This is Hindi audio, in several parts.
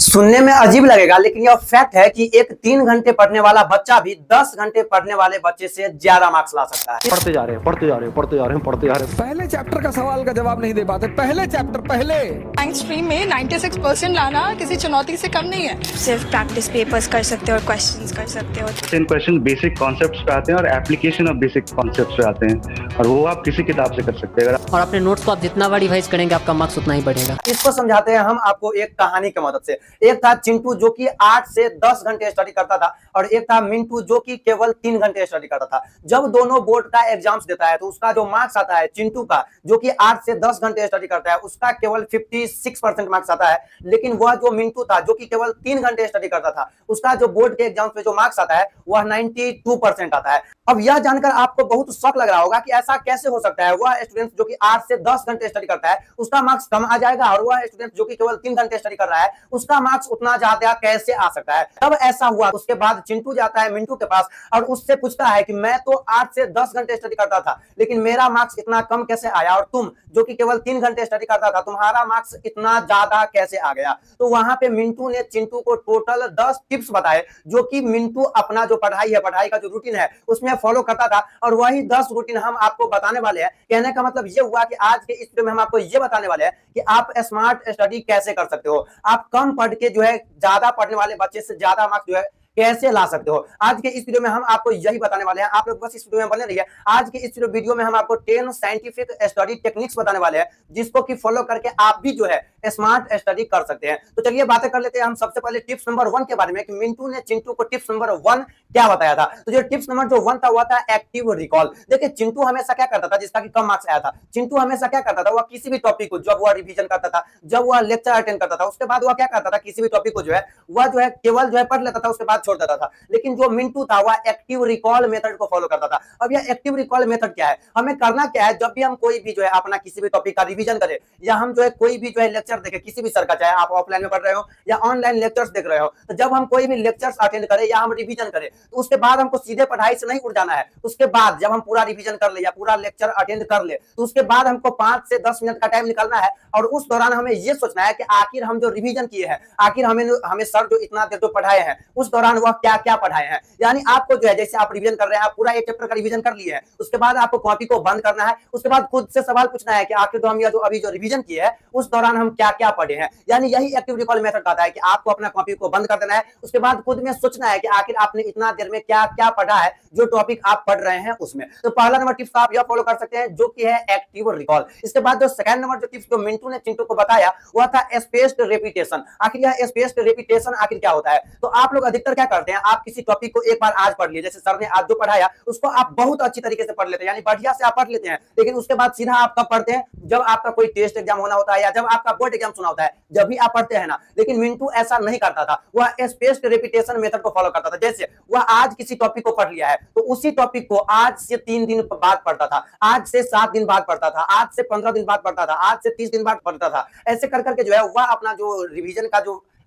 सुनने में अजीब लगेगा लेकिन यह फैक्ट है कि एक 3 घंटे पढ़ने वाला बच्चा भी 10 घंटे पढ़ने वाले बच्चे से ज्यादा मार्क्स ला सकता है। पढ़ते जा रहे हैं पढ़ते जा रहे हैं पढ़ते जा रहे हैं पढ़ते जा रहे हैं। पहले चैप्टर का सवाल का जवाब नहीं दे पाते। पहले चैप्टर पहले साइंस स्ट्रीम में 96% लाना किसी चुनौती से कम नहीं है। सिर्फ प्रैक्टिस पेपर्स कर सकते हो और क्वेश्चंस कर सकते हो। 10 क्वेश्चन बेसिक कॉन्सेप्ट्स पे आते हैं और एप्लीकेशन ऑफ बेसिक कॉन्सेप्ट्स पे आते हैं और वो आप किसी किताब से कर सकते हैं। अगर और अपने नोट्स को आप जितना बार रिवाइज करेंगे आपका मार्क्स उतना ही बढ़ेगा। इसको समझाते हैं हम आपको एक कहानी की मदद से। एक था चिंटू जो कि 8 से 10 घंटे स्टडी करता था और एक था मिंटू जो कि केवल 3 घंटे स्टडी करता था। जब दोनों बोर्ड का एग्जाम्स देता है तो उसका जो मार्क्स आता है चिंटू का जो कि 8 से 10 घंटे स्टडी करता है उसका केवल 56% मार्क्स आता है, लेकिन वह जो मिंटू था जो कि केवल 3 घंटे स्टडी करता था उसका जो बोर्ड के एग्जाम्स में जो मार्क्स आता है वह 92% आता है। अब यह जानकर आपको बहुत शौक लग रहा होगा कि ऐसा कैसे हो सकता है, वह स्टूडेंट जो कि 8 से 10 घंटे स्टडी करता है उसका मार्क्स कम आ जाएगा और वह स्टूडेंट जो कि केवल 3 घंटे स्टडी कर रहा है उसका मार्क्स उतना ज्यादा कैसे आ सकता है। तब ऐसा हुआ, उसके बाद चिंटू जाता है मिंटू के पास और उससे पूछता है कि मैं तो 8 से 10 घंटे स्टडी करता था लेकिन मेरा मार्क्स इतना कम कैसे आया और तुम जो कि केवल 3 घंटे स्टडी करता था तुम्हारा मार्क्स इतना ज्यादा कैसे आ गया। तो वहां पे मिंटू ने चिंटू को टोटल 10 टिप्स बताए जो कि मिंटू अपना जो पढ़ाई है, पढ़ाई का जो रूटीन है उसमें फॉलो करता था और वही 10 रूटीन हम आपको बताने वाले हैं। कहने का मतलब ये हुआ कि आज के इस वीडियो में हम आपको ये बताने वाले हैं कि आप स्मार्ट स्टडी कैसे कर सकते हो, आप कम पढ़ के जो है ज्यादा पढ़ने वाले बच्चे से ज्यादा मार्क्स जो है कैसे ला सकते हो। आज के इस वीडियो में हम आपको यही बताने वाले हैं, आप लोग बस इस वीडियो में बने रहिए। आज के इस वीडियो में हम आपको 10 साइंटिफिक स्टडी टेक्निक्स बताने वाले हैं जिसको कि फॉलो करके आप भी जो है स्मार्ट स्टडी कर सकते हैं। तो चलिए बातें कर लेते हैं हम सबसे पहले टिप्स नंबर 1 के बारे में कि मिंटू ने चिंटू को टिप्स नंबर 1 क्या बताया था। तो जो टिप्स नंबर 1 था वह था एक्टिव रिकॉल। देखिए चिंटू हमेशा क्या करता था जिसका कि कम मार्क्स आया था, चिंटू हमेशा क्या करता था, वह किसी भी टॉपिक को जब वह रिवीजन करता था, जब वह लेक्चर अटेंड करता था उसके बाद वह क्या करता था, किसी भी टॉपिक को जो है वह जो है केवल जो है पढ़ लेता था उसके बाद छोड़ देता था। लेकिन जो मिंटू था वह एक्टिव रिकॉल मेथड को फॉलो करता था। अब यह एक्टिव रिकॉल मेथड क्या है, हमें करना क्या है, जब भी हम कोई भी जो है अपना किसी भी टॉपिक का रिवीजन करें या हम जो है कोई भी जो है लेक्चर देखें किसी भी सर का, चाहे आप ऑफलाइन में पढ़ रहे हो या ऑनलाइन लेक्चर्स देख रहे हो, तो जब हम कोई भी लेक्चर्स अटेंड करें या हम रिवीजन करें तो उसके बाद हमको सीधे पढ़ाई से नहीं उठ जाना है। उसके बाद जब हम पूरा रिवीजन कर ले या पूरा लेक्चर अटेंड कर ले तो उसके बाद हमको 5 से 10 मिनट का टाइम निकालना है और उस दौरान हमें यह सोचना है कि आखिर हम जो रिवीजन किए हैं, आखिर हमें सर जो इतना देर जो पढ़ाए हैं उस दौरान वह क्या क्या पढ़ाए हैं। यानी आपको जो है जैसे आप रिवीजन कर रहे हैं, आप पूरा एक चैप्टर का रिवीजन कर लिए हैं, उसके बाद आपको कॉपी को बंद करना है, उसके बाद खुद से सवाल पूछना है कि आखिर हम जो अभी जो रिवीजन किए हैं उस दौरान हम क्या क्या पढ़े हैं। यानी यही एक्टिव रिकॉल मेथड कहता है कि आपको अपना कॉपी को बंद कर देना है, उसके बाद खुद में सोचना है कि आखिर आपने इतना देर में क्या क्या पढ़ा है जो टॉपिक आप पढ़ रहे हैं उसमें। तो पहला नंबर टिप्स आप यह फॉलो कर सकते हैं जो कि है एक्टिव रिकॉल। इसके बाद जो सेकंड नंबर जो टिप्स जो मिंटू ने चिंटू को बताया वह था स्पेस्ड रेपिटेशन। आखिर यह स्पेस्ड रेपिटेशन आखिर क्या होता है, तो आप लोग अधिकतर क्या करते हैं, आप किसी टॉपिक को एक बार आज पढ़ लिए, जैसे सर ने आज जो पढ़ाया उसको आप बहुत अच्छी तरीके से पढ़ लेते हैं, यानी बढ़िया से आप पढ़ लेते हैं, लेकिन उसके बाद सीधा आप कब पढ़ते हैं, जब आपका कोई टेस्ट एग्जाम होना होता है या जब आपका बोर्ड एग्जाम सुना होता है, जब भी आप पढ़ते हैं ना। लेकिन मिंटू ऐसा नहीं करता था, वह स्पेस्ड रेपिटेशन मेथड को फॉलो करता था। जैसे वह आज किसी टॉपिक को पढ़ लिया है तो उसी टॉपिक को आज से 3 दिन बाद पढ़ता था, आज से 7 दिन बाद पढ़ता था, आज से 15 दिन बाद पढ़ता था, आज से 30 दिन बाद पढ़ता था। ऐसे कर करके जो है वह अपना जो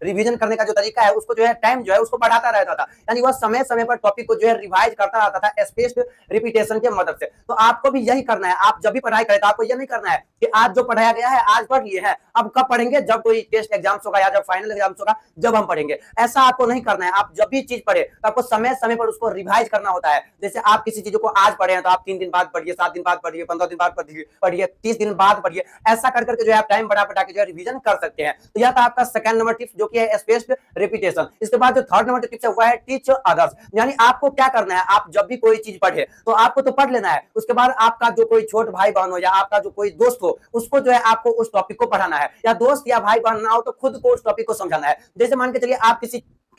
रिवीजन करने का जो तरीका है उसको जो है टाइम जो है उसको बढ़ाता रहता था, यानी वह समय समय पर टॉपिक को जो है रिवाइज करता रहता था स्पेस्ड रिपीटेशन के मदद से। तो आपको भी यही करना है, आप जब भी पढ़ाई करें तो आपको यह नहीं करना है कि आज जो पढ़ाया गया है आज पढ़ लिए हैं, अब कब पढ़ेंगे, जब कोई टेस्ट एग्जाम्स होगा या जब फाइनल एग्जाम्स होगा जब हम पढ़ेंगे। ऐसा आपको नहीं करना है। आप जब भी चीज पढ़े तो आपको समय समय पर उसको रिवाइज करना होता है। जैसे आप किसी चीज को आज पढ़े हैं तो आप 3 दिन बाद पढ़िए, 7 दिन बाद पढ़िए, 15 दिन बाद पढ़िए, 30 दिन बाद पढ़िए। ऐसा कर करके जो है आप टाइम बढ़ा के जो है रिवीजन कर सकते हैं। तो यह था आपका सेकंड नंबर टिप्स जो कि है स्पेस्ड रिपीटेशन। इसके बाद जो थर्ड नंबर टिप्स है वो है टीच अदर्स। यानी आपको क्या करना है, आप जब भी कोई चीज पढ़े तो आपको तो पढ़ लेना है, उसके बाद आपका जो कोई छोट भाई बहन हो या आपका जो कोई दोस्त हो उसको जो है आपको उस टॉपिक को पढ़ाना है, या दोस्त या भाई बहन ना हो तो खुद को उस टॉपिक को समझाना है। जैसे मान के चलिए आप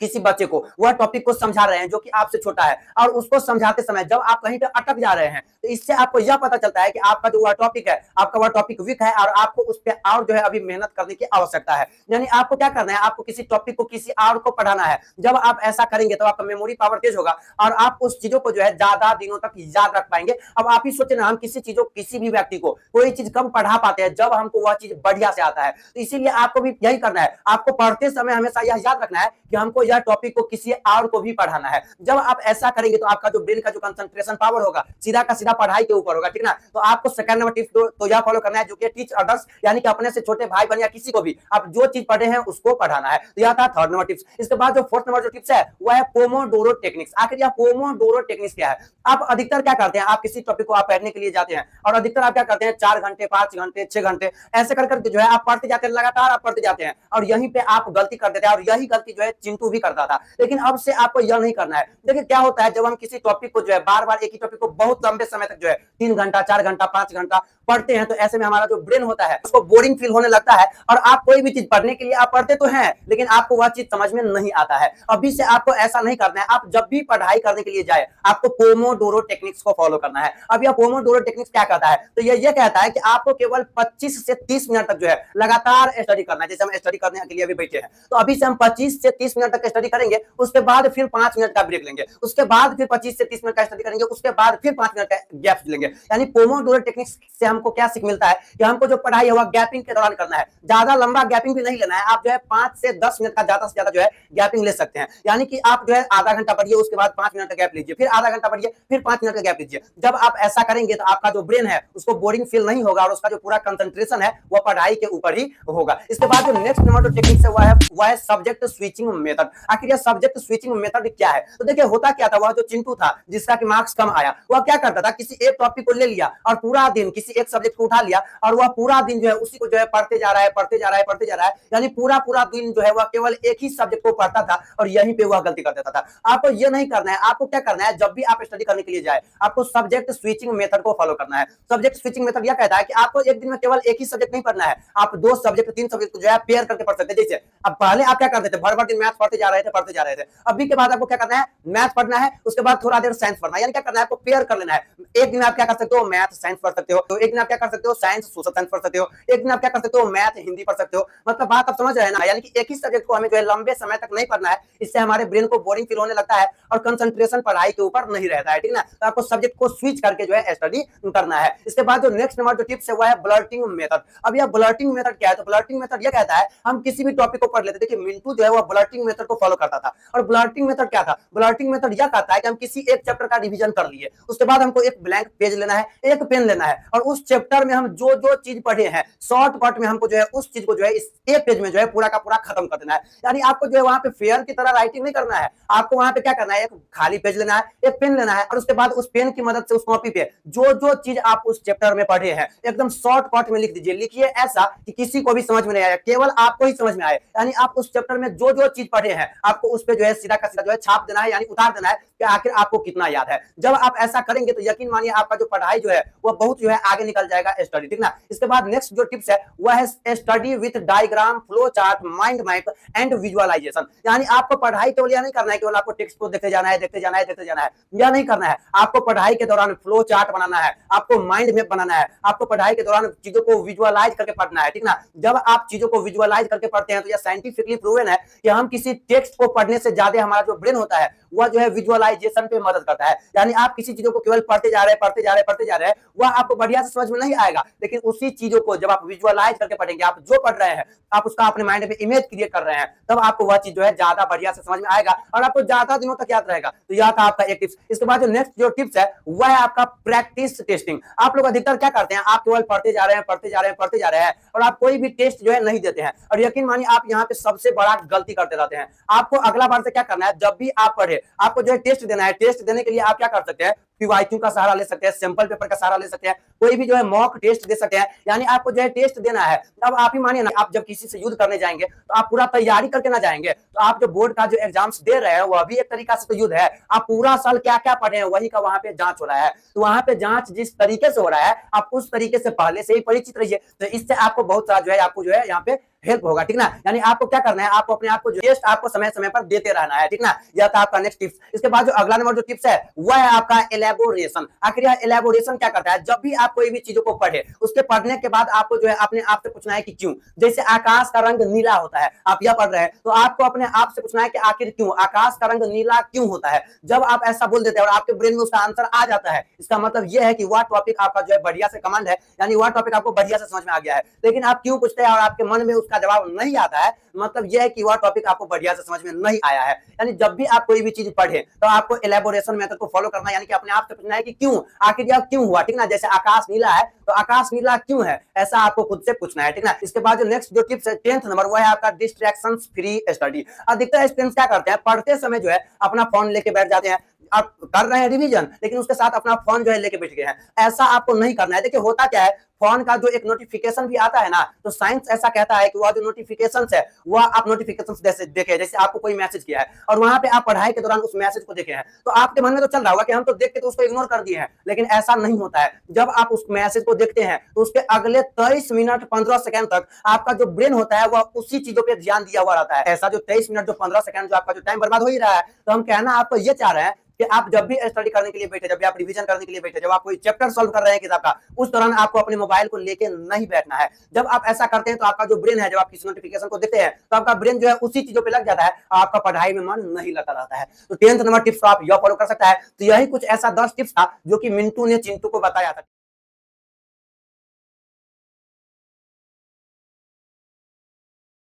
किसी बच्चे को वह टॉपिक को समझा रहे हैं जो कि आपसे छोटा है और उसको समझाते समय जब आप कहीं पे अटक जा रहे हैं तो इससे आपको यह पता चलता है कि आपका जो वह टॉपिक है, आपका वह टॉपिक वीक है और आपको उस पर और जो है अभी मेहनत करने की आवश्यकता है। यानी आपको क्या करना है, आपको किसी टॉपिक को किसी और को पढ़ाना है। जब आप ऐसा करेंगे तो आपका मेमोरी पावर तेज होगा और आप उस चीजों को जो है ज्यादा दिनों तक याद रख पाएंगे। अब आप ही सोचे ना, हम किसी भी व्यक्ति को कोई चीज कब पढ़ा पाते हैं, जब हमको वह चीज बढ़िया से आता है। तो इसीलिए आपको भी यही करना है, आपको पढ़ते समय हमेशा यह याद रखना है कि हमको यह टॉपिक को किसी और को भी पढ़ाना है। जब आप ऐसा करेंगे तो आपका जो ब्रेन का जो कंसंट्रेशन पावर होगा सीधा का सीधा पढ़ाई के ऊपर होगा, ठीक ना। तो आपको सेकंड नंबर टिप्स तो यह फॉलो करना है जो कि टीच अदर्स, यानी कि अपने से छोटे भाई बहन या किसी को भी आप जो चीज पढ़े हैं उसको पढ़ाना है। तो यह था थर्ड नंबर टिप्स। इसके बाद जो फोर्थ नंबर जो टिप्स है वह है पोमोडोरो टेक्निक्स। आखिर यह पोमोडोरो टेक्निक्स क्या है? आप अधिकतर क्या करते हैं, आप किसी टॉपिक को आप पढ़ने के लिए जाते हैं और अधिकतर आप क्या करते हैं 4 घंटे 5 घंटे 6 घंटे ऐसे कर करके जो है आप पढ़ते जाते हैं, लगातार आप पढ़ते जाते हैं और यहीं पे आप गलती कर देते हैं। और यही गलती जो है चिंटू भी करता था, लेकिन अब से आपको यह नहीं करना है। देखिए क्या होता है, जब हम किसी टॉपिक को जो है बार बार एक ही टॉपिक को बहुत लंबे समय तक जो है 3 घंटा 4 घंटा 5 घंटा पढ़ते हैं, तो ऐसे में हमारा जो ब्रेन होता है उसको बोरिंग फील होने लगता है। और आप कोई भी चीज पढ़ने के लिए आप पढ़ते तो हैं, लेकिन आपको वह चीज समझ में नहीं आता है। अभी से आपको ऐसा नहीं करना है। आप जब भी पढ़ाई करने के लिए जाए आपको पोमोडोरो टेक्निक्स को फॉलो करना है। अब यह पोमोडोरो टेक्निक्स क्या कहता है, तो ये कहता है कि आपको केवल 25 से 30 मिनट तक जो है लगातार स्टडी करना है। जैसे हम स्टडी करने के लिए अभी बैठे हैं, तो अभी से हम 25 से 30 मिनट तक स्टडी करेंगे, उसके बाद फिर 5 मिनट का ब्रेक लेंगे, उसके बाद फिर 25 से 30 मिनट का स्टडी करेंगे, उसके बाद फिर 5 मिनट का गैप लेंगे। यानी पोमोडोरो टेक्निक्स से हमको क्या सीख मिलता है कि हमको जो पढ़ाई है वह गैपिंग के दौरान करना है। ज्यादा लंबा गैपिंग भी नहीं लेना है। आप जो है 5 से 10 मिनट का ज्यादा से ज्यादा जो है गैपिंग ले सकते हैं। यानी कि आप जो है आधा घंटा पढ़िए, उसके बाद 5 मिनट का गैप लीजिए, फिर आधा घंटा पढ़िए, फिर 5 मिनट का गैप लीजिए। जब आप ऐसा करेंगे तो आपका जो ब्रेन है उसको बोरिंग फील नहीं होगा और उसका जो पूरा कंसंट्रेशन है वह पढ़ाई के ऊपर ही होगा। इसके बाद जो नेक्स्ट नंबर जो टेक्निक है वह है सब्जेक्ट स्विचिंग मेथड। आखिर यह सब्जेक्ट स्विचिंग मेथड क्या है, तो देखिए होता क्या था, वह जो चिंटू था जिसका कि मार्क्स कम आया, वह क्या करता था, किसी एक टॉपिक को ले लिया और पूरा दिन किसी एक सब्जेक्ट को उठा लिया और वह पूरा दिन जो है उसी को जो है पढ़ते जा रहा है पढ़ते जा रहा है पढ़ते जा रहा है। यानी पूरा दिन जो है वह केवल एक ही सब्जेक्ट को पढ़ता था और यहीं पे वह गलती कर देता था। आपको यह नहीं करना है। आपको क्या करना है, जब भी आप स्टडी करने के लिए जाए आपको सब्जेक्ट स्विचिंग मेथड को फॉलो करना है। सब्जेक्ट स्विचिंग मेथड यह कहता है कि आपको एक दिन में केवल एक ही सब्जेक्ट नहीं पढ़ना है, आप 2 सब्जेक्ट 3 सब्जेक्ट को जो है पेयर करके पढ़ सकते हैं। जैसे अब पहले आप क्या करते थे, भर दिन मैथ पढ़ते जा रहे थे। अभी के बाद आपको क्या करना है, मैथ पढ़ना है, उसके बाद थोड़ा देर साइंस पढ़ना है। यानी क्या करना है, आपको पेयर कर लेना है। एक दिन आप क्या कर सकते हो, मैथ साइंस पढ़ सकते हो, तो एक दिन आप क्या कर सकते हो, साइंस सोशल साइंस पढ़ सकते हो, एक दिन आप क्या कर सकते हो, मैथ हिंदी पढ़ सकते हो। मतलब बात आप समझ रहे हैं ना। यानी कि एक ही सब्जेक्ट को हमें जो है लंबे समय तक नहीं पढ़ना है, इससे हमारे ब्रेन को बोरिंग फील होने लगता है और कंसंट्रेशन पढ़ाई के ऊपर नहीं रहता है, ठीक ना। तो आपको सब्जेक्ट को स्विच करके जो है स्टडी करना है। इसके बाद जो नेक्स्ट नंबर जो टिप्स है वह है ब्लर्टिंग मेथड। अब यह ब्लर्टिंग मेथड क्या है, तो ब्लर्टिंग मेथड यह कहता है हम किसी भी टॉपिक को पढ़ लेते। देखिए मिंटू जो है वह ब्लर्टिंग मेथड को फॉलो करता था। और ब्लर्टिंग मेथड क्या था, ब्लर्टिंग मेथड यह कहता है कि हम किसी एक चैप्टर का रिवीजन कर लिए, उसके बाद हमको एक ब्लैंक पेज लेना है, एक पेन लेना है और उस चैप्टर में हम जो जो चीज पढ़े हैं शॉर्टकट में हमको जो है उस चीज को जो है इस एक पेज में जो है पूरा का पूरा खत्म कर देना है। यानी आपको जो है वहां पे फेयर की तरह राइटिंग नहीं करना है। आपको वहां पे क्या करना है, एक खाली पेज लेना है, एक पेन लेना है और उसके बाद उस पेन की मदद से उस कॉपी पे जो जो चीज आप उस चैप्टर में पढ़े हैं एकदम शॉर्टकट में लिख दीजिए। लिखिए ऐसा कि किसी को भी समझ में नहीं आए, केवल आपको ही समझ में आए। यानी आप उस चैप्टर में जो जो चीज पढ़े हैं आपको उस पे जो है सीधा का सीधा जो है छाप देना है, यानी उतार देना है कि आखिर आपको कितना याद है। जब आप ऐसा करेंगे तो यकीन मानिए आपका जो पढ़ाई जो है वह बहुत जो है आगे निकल जाएगा स्टडी, ठीक ना। इसके बाद नेक्स्ट जो टिप्स है वह है study with diagram, flow chart, mind map and visualisation. यानी आपको पढ़ाई केवल यह नहीं करना है केवल आपको टेक्स्ट को देखते जाना है यह नहीं करना है। आपको पढ़ाई के दौरान फ्लो चार्ट बनाना है, आपको माइंड मैप बनाना है, आपको पढ़ाई के दौरान चीजों को विजुअलाइज करके पढ़ना है, ठीक ना। जब आप चीजों को विजुअलाइज करके पढ़ते हैं तो यह साइंटिफिकली प्रूवन है कि हम किसी टेक्स्ट को पढ़ने से ज्यादा हमारा जो ब्रेन होता है वह जो है विजुअलाइजेशन पे मदद करता है। यानी आप किसी चीजों को केवल पढ़ते जा रहे हैं वह आपको बढ़िया से समझ में नहीं आएगा, लेकिन उसी चीजों को जब आप विजुअलाइज करके पढ़ेंगे, आप जो पढ़ रहे हैं आप उसका अपने माइंड में इमेज क्रिएट कर रहे हैं, तब आपको वह चीज जो है ज्यादा बढ़िया से समझ में आएगा और आपको ज्यादा दिनों तक याद रहेगा। तो यह था आपका एक टिप्स। इसके बाद जो नेक्स्ट जो टिप्स है वह है आपका प्रैक्टिस टेस्टिंग। आप लोग अधिकतर क्या करते हैं, आप केवल पढ़ते जा रहे हैं और आप कोई भी टेस्ट जो है नहीं देते हैं और यकीन मानिए आप यहाँ पे सबसे बड़ा गलती करते रहते हैं। आपको अगला बार से क्या करना है, जब भी आप पढ़े आपको जो है टेस्ट देना है। टेस्ट देने के लिए आप क्या कर सकते हैं, पीवाईक्यू का सहारा ले सकते हैं, सैंपल पेपर का सहारा ले सकते हैं, कोई भी जो है मॉक टेस्ट दे सकते हैं। यानी आपको जो है टेस्ट देना है। अब आप ही मानिए ना, आप जब किसी से युद्ध करने जाएंगे तो आप पूरा तैयारी करके ना जाएंगे, तो आप जो बोर्ड का जो एग्जाम्स दे रहे हैं वह भी एक तरीका से तो युद्ध है। आप पूरा साल क्या क्या पढ़े हैं वही का वहां पे जांच हो रहा है। तो वहां पे जांच जिस तरीके से हो रहा है आप उस तरीके से पहले से ही परिचित रहिए, तो इससे आपको बहुत सारा जो है आपको जो है यहाँ पे हेल्प होगा, ठीक ना। यानी आपको क्या करना है, आपको अपने आप को जो टेस्ट आपको समय समय पर देते रहना है, ठीक ना। यह था आपका नेक्स्ट टिप्स। इसके बाद जो अगला नंबर जो टिप्स है वह है आपका एलैबोरेशन। आखिर यह एलैबोरेशन क्या करता है, जब भी आप कोई भी चीजों को पढ़े उसके पढ़ने के बाद आपको जो है अपने आप से पूछना है कि क्यों। जैसे आकाश का रंग नीला होता है, आप यह पढ़ रहे हैं तो आपको अपने अपने आप से पूछना है कि आखिर क्यों आकाश का रंग नीला क्यों होता है। जब आप ऐसा बोल देते हैं और आपके ब्रेन में उसका आंसर आ जाता है, इसका मतलब यह है कि वह टॉपिक आपका जो है बढ़िया से कमांड है, यानी वह टॉपिक आपको बढ़िया से समझ में आ गया है। लेकिन आप क्यों पूछते हैं और आपके मन में उसका जवाब नहीं आता है, मतलब यह है कि वह टॉपिक आपको बढ़िया से समझ में नहीं आया है। यानी जब भी आप कोई भी चीज पढ़े तो आपको एलेबोरेशन मेथड को फॉलो करना है, यानी कि अपने आप से पूछना है कि क्यों, आखिर यह क्यों हुआ, ठीक ना। जैसे आकाश नीला है तो आकाश नीला क्यों है, ऐसा आपको खुद से पूछना है, ठीक ना। इसके बाद जो नेक्स्ट जो टिप्स है 10th नंबर, वो है आपका डिस्ट्रैक्शन फ्री स्टडी। अधिकतर स्टूडेंट्स क्या करते हैं, पढ़ते समय जो है अपना फोन लेके बैठ जाते हैं। आप कर रहे हैं रिवीजन लेकिन उसके साथ अपना फोन जो है लेके बैठ गए हैं, ऐसा आपको नहीं करना है। देखिए होता क्या है, फोन का जो एक नोटिफिकेशन भी आता है ना, तो साइंस ऐसा कहता है कि वह जो नोटिफिकेशंस है वह आप नोटिफिकेशंस जैसे देखे, जैसे आपको कोई मैसेज किया है और वहां पे आप पढ़ाई के दौरान उस मैसेज को देखे हैं, तो आपके मन में तो चल रहा होगा कि हम तो देख के तो उसको इग्नोर कर दिए हैं, लेकिन ऐसा नहीं होता है। जब आप उस मैसेज को देखते हैं तो उसके अगले 23 मिनट 15 सेकंड तक आपका जो ब्रेन होता है वह उसी चीजों पे ध्यान दिया हुआ रहता है। ऐसा जो 23 मिनट जो 15 सेकंड जो आपका जो टाइम बर्बाद हो ही रहा है, तो हम कहना आपको ये चाह रहे हैं कि आप जब भी स्टडी करने के लिए बैठे, जब भी आप रिवीजन करने के लिए बैठे, जब आप कोई चैप्टर सॉल्व कर रहे हैं किताब का, उस दौरान आपको अपने मोबाइल को लेके नहीं बैठना है। जब आप ऐसा करते हैं तो आपका जो ब्रेन है, जब आप किसी नोटिफिकेशन को देखते हैं तो आपका ब्रेन जो है उसी चीजों पे लग जाता है, आपका पढ़ाई में मन नहीं लगा रहता है। तो 10th नंबर टिप्स आप यह फॉलो कर सकता है। तो यही कुछ ऐसा 10 टिप्स था जो कि मिंटू ने चिंटू को बताया था।